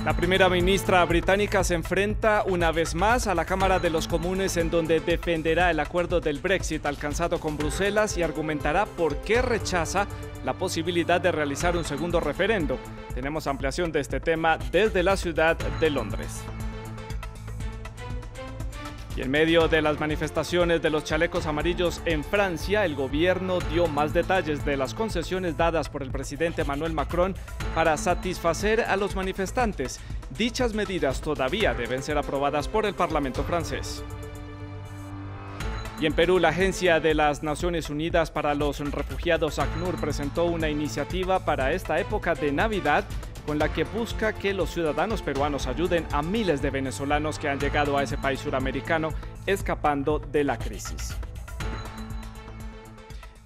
La primera ministra británica se enfrenta una vez más a la Cámara de los Comunes, en donde defenderá el acuerdo del Brexit alcanzado con Bruselas y argumentará por qué rechaza la posibilidad de realizar un segundo referendo. Tenemos ampliación de este tema desde la ciudad de Londres. Y en medio de las manifestaciones de los chalecos amarillos en Francia, el gobierno dio más detalles de las concesiones dadas por el presidente Emmanuel Macron para satisfacer a los manifestantes. Dichas medidas todavía deben ser aprobadas por el Parlamento francés. Y en Perú, la Agencia de las Naciones Unidas para los Refugiados, ACNUR, presentó una iniciativa para esta época de Navidad con la que busca que los ciudadanos peruanos ayuden a miles de venezolanos que han llegado a ese país suramericano escapando de la crisis.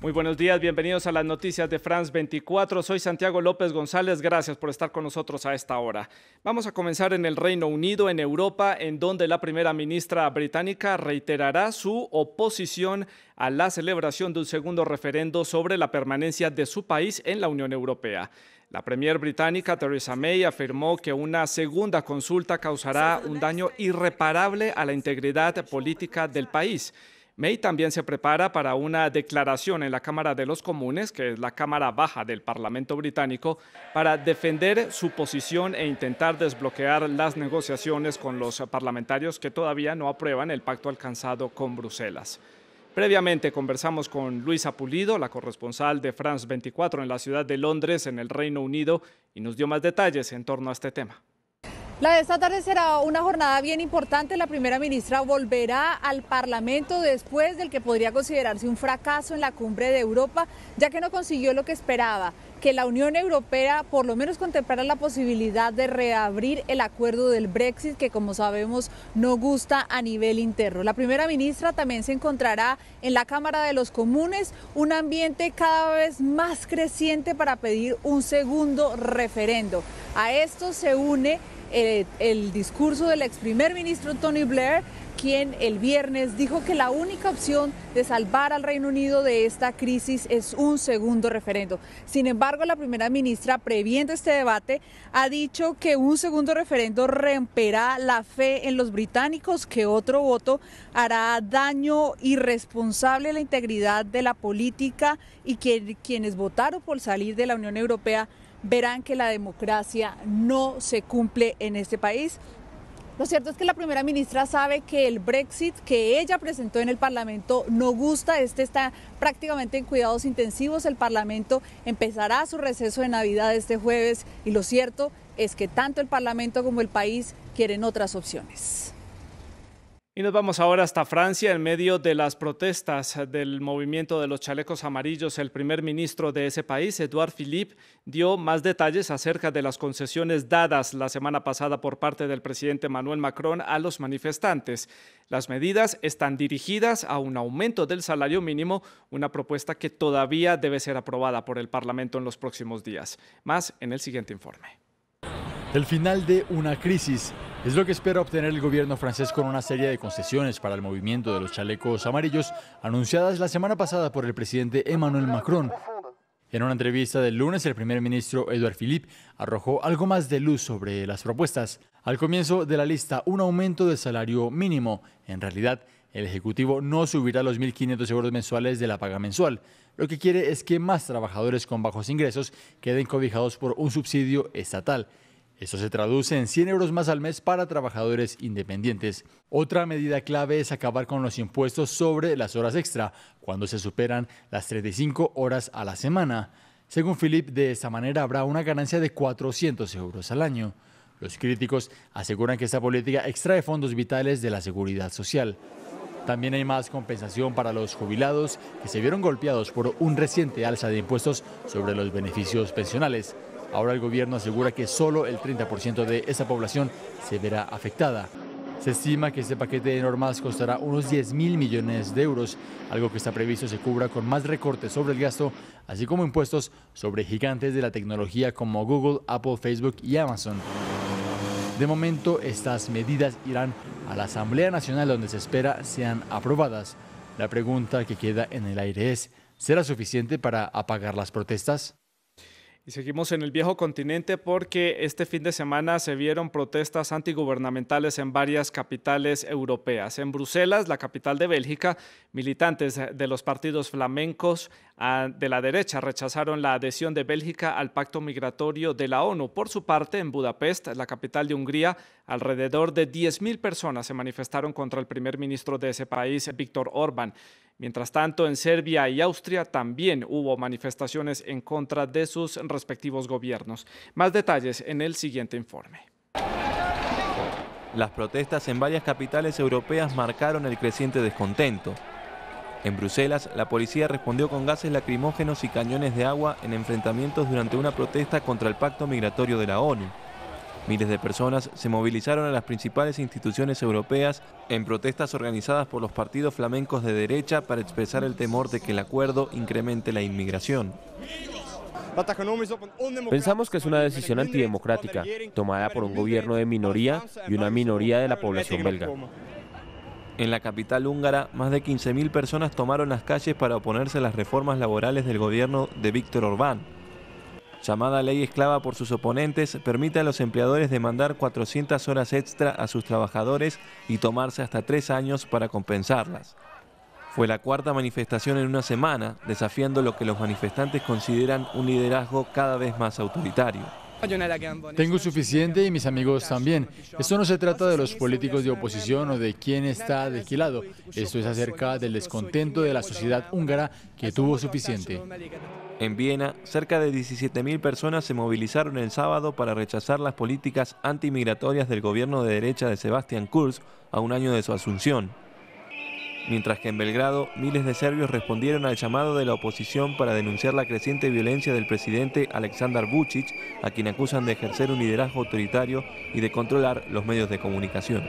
Muy buenos días, bienvenidos a las noticias de France 24. Soy Santiago López González, gracias por estar con nosotros a esta hora. Vamos a comenzar en el Reino Unido, en Europa, en donde la primera ministra británica reiterará su oposición a la celebración de un segundo referendo sobre la permanencia de su país en la Unión Europea. La premier británica Theresa May afirmó que una segunda consulta causará un daño irreparable a la integridad política del país. May también se prepara para una declaración en la Cámara de los Comunes, que es la Cámara Baja del Parlamento británico, para defender su posición e intentar desbloquear las negociaciones con los parlamentarios que todavía no aprueban el pacto alcanzado con Bruselas. Previamente conversamos con Luisa Pulido, la corresponsal de France 24 en la ciudad de Londres, en el Reino Unido, y nos dio más detalles en torno a este tema. La de esta tarde será una jornada bien importante. La primera ministra volverá al Parlamento después del que podría considerarse un fracaso en la cumbre de Europa, ya que no consiguió lo que esperaba, que la Unión Europea por lo menos contemplara la posibilidad de reabrir el acuerdo del Brexit, que como sabemos no gusta a nivel interno. La primera ministra también se encontrará en la Cámara de los Comunes, un ambiente cada vez más creciente para pedir un segundo referendo. A esto se une el discurso del ex primer ministro Tony Blair, quien el viernes dijo que la única opción de salvar al Reino Unido de esta crisis es un segundo referendo. Sin embargo, la primera ministra, previendo este debate, ha dicho que un segundo referendo romperá la fe en los británicos, que otro voto hará daño irresponsable a la integridad de la política y que quienes votaron por salir de la Unión Europea verán que la democracia no se cumple en este país. Lo cierto es que la primera ministra sabe que el Brexit que ella presentó en el Parlamento no gusta. Este está prácticamente en cuidados intensivos. El Parlamento empezará su receso de Navidad este jueves y lo cierto es que tanto el Parlamento como el país quieren otras opciones. Y nos vamos ahora hasta Francia. En medio de las protestas del movimiento de los chalecos amarillos, el primer ministro de ese país, Édouard Philippe, dio más detalles acerca de las concesiones dadas la semana pasada por parte del presidente Emmanuel Macron a los manifestantes. Las medidas están dirigidas a un aumento del salario mínimo, una propuesta que todavía debe ser aprobada por el Parlamento en los próximos días. Más en el siguiente informe. El final de una crisis es lo que espera obtener el gobierno francés con una serie de concesiones para el movimiento de los chalecos amarillos anunciadas la semana pasada por el presidente Emmanuel Macron. En una entrevista del lunes, el primer ministro Édouard Philippe arrojó algo más de luz sobre las propuestas. Al comienzo de la lista, un aumento del salario mínimo. En realidad, el Ejecutivo no subirá los 1.500 euros mensuales de la paga mensual. Lo que quiere es que más trabajadores con bajos ingresos queden cobijados por un subsidio estatal. Esto se traduce en 100 euros más al mes para trabajadores independientes. Otra medida clave es acabar con los impuestos sobre las horas extra, cuando se superan las 35 horas a la semana. Según Philippe, de esta manera habrá una ganancia de 400 euros al año. Los críticos aseguran que esta política extrae fondos vitales de la seguridad social. También hay más compensación para los jubilados que se vieron golpeados por un reciente alza de impuestos sobre los beneficios pensionales. Ahora el gobierno asegura que solo el 30% de esa población se verá afectada. Se estima que este paquete de normas costará unos 10.000 millones de euros, algo que está previsto se cubra con más recortes sobre el gasto, así como impuestos sobre gigantes de la tecnología como Google, Apple, Facebook y Amazon. De momento, estas medidas irán a la Asamblea Nacional, donde se espera sean aprobadas. La pregunta que queda en el aire es, ¿será suficiente para apagar las protestas? Y seguimos en el viejo continente porque este fin de semana se vieron protestas antigubernamentales en varias capitales europeas. En Bruselas, la capital de Bélgica, militantes de los partidos flamencos de la derecha rechazaron la adhesión de Bélgica al pacto migratorio de la ONU. Por su parte, en Budapest, la capital de Hungría, alrededor de 10.000 personas se manifestaron contra el primer ministro de ese país, Viktor Orbán. Mientras tanto, en Serbia y Austria también hubo manifestaciones en contra de sus respectivos gobiernos. Más detalles en el siguiente informe. Las protestas en varias capitales europeas marcaron el creciente descontento. En Bruselas, la policía respondió con gases lacrimógenos y cañones de agua en enfrentamientos durante una protesta contra el pacto migratorio de la ONU. Miles de personas se movilizaron a las principales instituciones europeas en protestas organizadas por los partidos flamencos de derecha para expresar el temor de que el acuerdo incremente la inmigración. Pensamos que es una decisión antidemocrática, tomada por un gobierno de minoría y una minoría de la población belga. En la capital húngara, más de 15.000 personas tomaron las calles para oponerse a las reformas laborales del gobierno de Viktor Orbán. Llamada ley esclava por sus oponentes, permite a los empleadores demandar 400 horas extra a sus trabajadores y tomarse hasta 3 años para compensarlas. Fue la cuarta manifestación en una semana, desafiando lo que los manifestantes consideran un liderazgo cada vez más autoritario. Tengo suficiente y mis amigos también. Esto no se trata de los políticos de oposición o de quién está de qué lado. Esto es acerca del descontento de la sociedad húngara que tuvo suficiente. En Viena, cerca de 17.000 personas se movilizaron el sábado para rechazar las políticas antimigratorias del gobierno de derecha de Sebastian Kurz a un año de su asunción. Mientras que en Belgrado, miles de serbios respondieron al llamado de la oposición para denunciar la creciente violencia del presidente Aleksandar Vučić, a quien acusan de ejercer un liderazgo autoritario y de controlar los medios de comunicación.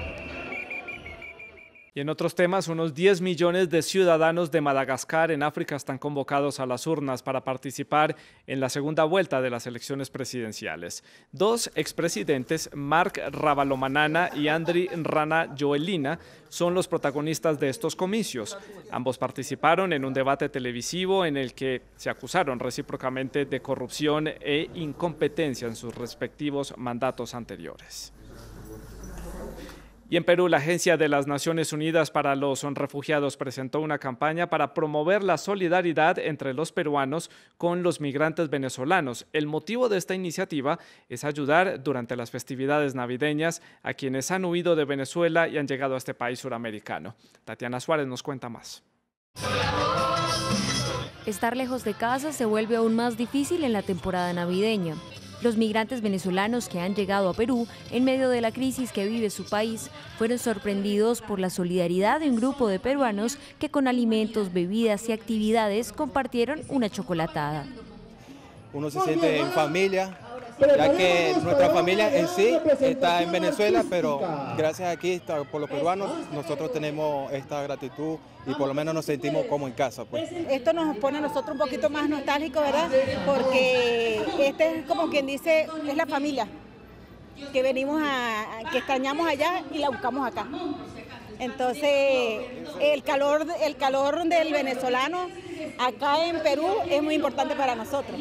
Y en otros temas, unos 10 millones de ciudadanos de Madagascar en África están convocados a las urnas para participar en la segunda vuelta de las elecciones presidenciales. 2 expresidentes, Marc Ravalomanana y Andry Rajoelina, son los protagonistas de estos comicios. Ambos participaron en un debate televisivo en el que se acusaron recíprocamente de corrupción e incompetencia en sus respectivos mandatos anteriores. Y en Perú, la Agencia de las Naciones Unidas para los Refugiados presentó una campaña para promover la solidaridad entre los peruanos con los migrantes venezolanos. El motivo de esta iniciativa es ayudar durante las festividades navideñas a quienes han huido de Venezuela y han llegado a este país suramericano. Tatiana Suárez nos cuenta más. Estar lejos de casa se vuelve aún más difícil en la temporada navideña. Los migrantes venezolanos que han llegado a Perú en medio de la crisis que vive su país fueron sorprendidos por la solidaridad de un grupo de peruanos que con alimentos, bebidas y actividades compartieron una chocolatada. Uno se siente en familia, ya que nuestra familia en sí está en Venezuela, pero gracias aquí por los peruanos nosotros tenemos esta gratitud y por lo menos nos sentimos como en casa, pues. Esto nos pone a nosotros un poquito más nostálgicos, ¿verdad? Porque este es como quien dice, es la familia que venimos que extrañamos allá y la buscamos acá. Entonces, el calor del venezolano acá en Perú es muy importante para nosotros.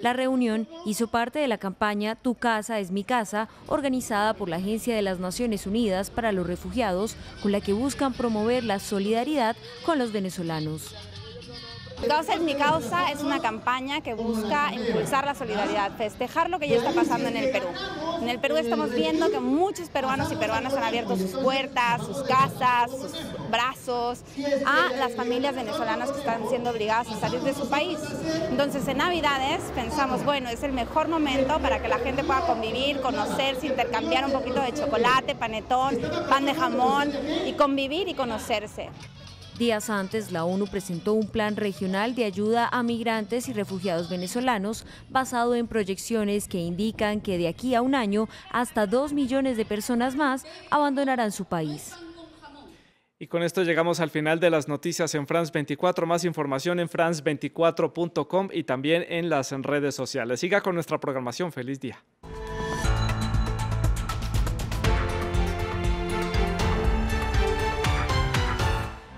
La reunión hizo parte de la campaña Tu casa es mi casa, organizada por la Agencia de las Naciones Unidas para los Refugiados, con la que buscan promover la solidaridad con los venezolanos. Tu casa es mi causa es una campaña que busca impulsar la solidaridad, festejar lo que ya está pasando en el Perú. En el Perú estamos viendo que muchos peruanos y peruanas han abierto sus puertas, sus casas, sus brazos a las familias venezolanas que están siendo obligadas a salir de su país. Entonces en Navidades pensamos, bueno, es el mejor momento para que la gente pueda convivir, conocerse, intercambiar un poquito de chocolate, panetón, pan de jamón y convivir y conocerse. Días antes, la ONU presentó un plan regional de ayuda a migrantes y refugiados venezolanos basado en proyecciones que indican que de aquí a un año hasta 2 millones de personas más abandonarán su país. Y con esto llegamos al final de las noticias en France 24. Más información en france24.com y también en las redes sociales. Siga con nuestra programación. Feliz día.